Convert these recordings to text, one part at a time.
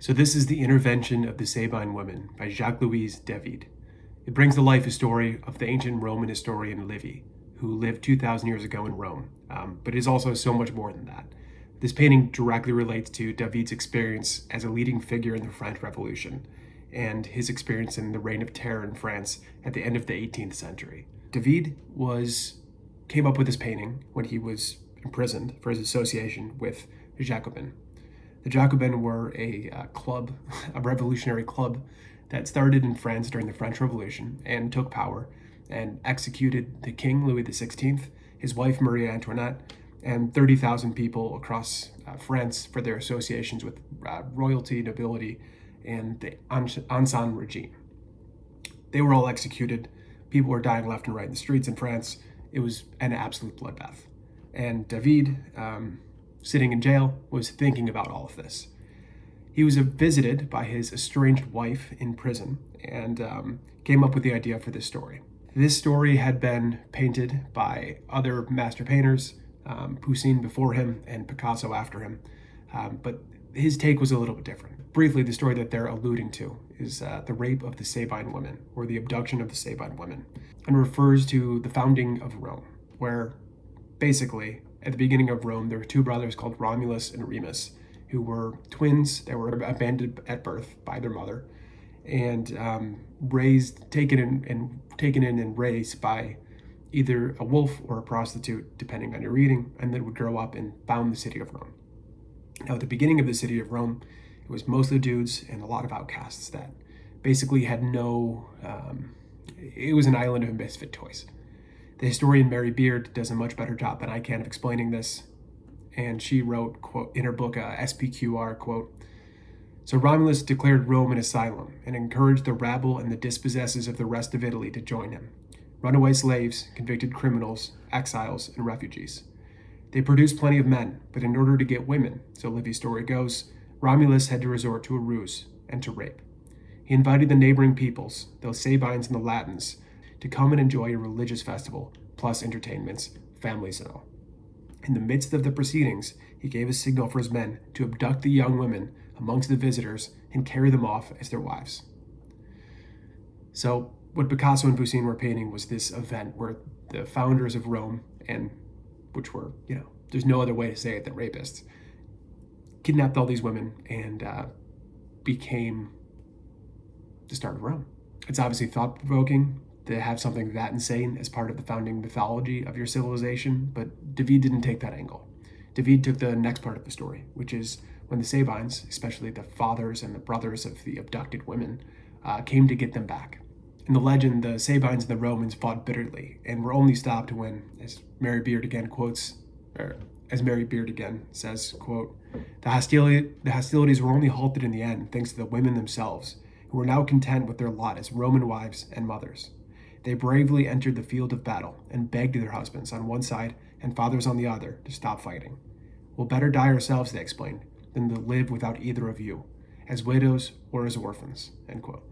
So this is The Intervention of the Sabine Women by Jacques-Louis David. It brings to life a story of the ancient Roman historian Livy, who lived 2,000 years ago in Rome, but is also so much more than that. This painting directly relates to David's experience as a leading figure in the French Revolution and his experience in the Reign of Terror in France at the end of the 18th century. David came up with this painting when he was imprisoned for his association with Jacobin. The Jacobin were a club, a revolutionary club that started in France during the French Revolution and took power and executed the king, Louis XVI, his wife, Marie Antoinette, and 30,000 people across France for their associations with royalty, nobility, and the Ancien regime. They were all executed. People were dying left and right in the streets in France. It was an absolute bloodbath. And David, sitting in jail, was thinking about all of this. He was visited by his estranged wife in prison and came up with the idea for this story. This story had been painted by other master painters, Poussin before him and Picasso after him, but his take was a little bit different. Briefly, the story that they're alluding to is the rape of the Sabine women, or the abduction of the Sabine women, and refers to the founding of Rome, where basically, at the beginning of Rome, there were two brothers called Romulus and Remus, who were twins that were abandoned at birth by their mother, and taken in and raised by either a wolf or a prostitute, depending on your reading, and then would grow up and found the city of Rome. Now, at the beginning of the city of Rome, it was mostly dudes and a lot of outcasts that basically had no. It was an island of misfit toys. The historian Mary Beard does a much better job than I can of explaining this, and she wrote, quote, in her book SPQR, quote, "So Romulus declared Rome an asylum and encouraged the rabble and the dispossessors of the rest of Italy to join him. Runaway slaves, convicted criminals, exiles, and refugees. They produced plenty of men, but in order to get women, so Livy's story goes, Romulus had to resort to a ruse and to rape. He invited the neighboring peoples, the Sabines and the Latins, to come and enjoy a religious festival, plus entertainments, families and all. In the midst of the proceedings, he gave a signal for his men to abduct the young women amongst the visitors and carry them off as their wives." So what Picasso and Poussin were painting was this event where the founders of Rome, and which were, there's no other way to say it than rapists, kidnapped all these women and became the start of Rome. It's obviously thought-provoking to have something that insane as part of the founding mythology of your civilization, but David didn't take that angle. David took the next part of the story, which is when the Sabines, especially the fathers and the brothers of the abducted women, came to get them back. In the legend, the Sabines and the Romans fought bitterly and were only stopped when, as Mary Beard again says, quote, the hostilities were only halted in the end thanks to the women themselves, who were now content with their lot as Roman wives and mothers. They bravely entered the field of battle and begged their husbands on one side and fathers on the other to stop fighting. We'll better die ourselves, they explained, than to live without either of you, as widows or as orphans, end quote.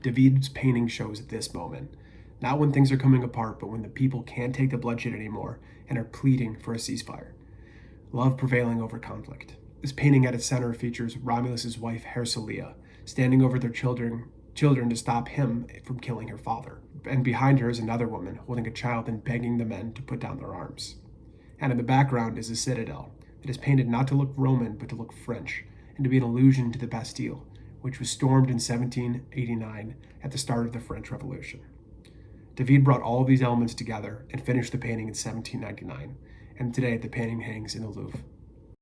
David's painting shows this moment, not when things are coming apart, but when the people can't take the bloodshed anymore and are pleading for a ceasefire. Love prevailing over conflict. This painting at its center features Romulus's wife Hersilia, standing over their children to stop him from killing her father. And behind her is another woman holding a child and begging the men to put down their arms. And in the background is a citadel that is painted not to look Roman but to look French and to be an allusion to the Bastille, which was stormed in 1789 at the start of the French Revolution. David brought all of these elements together and finished the painting in 1799, and today the painting hangs in the Louvre.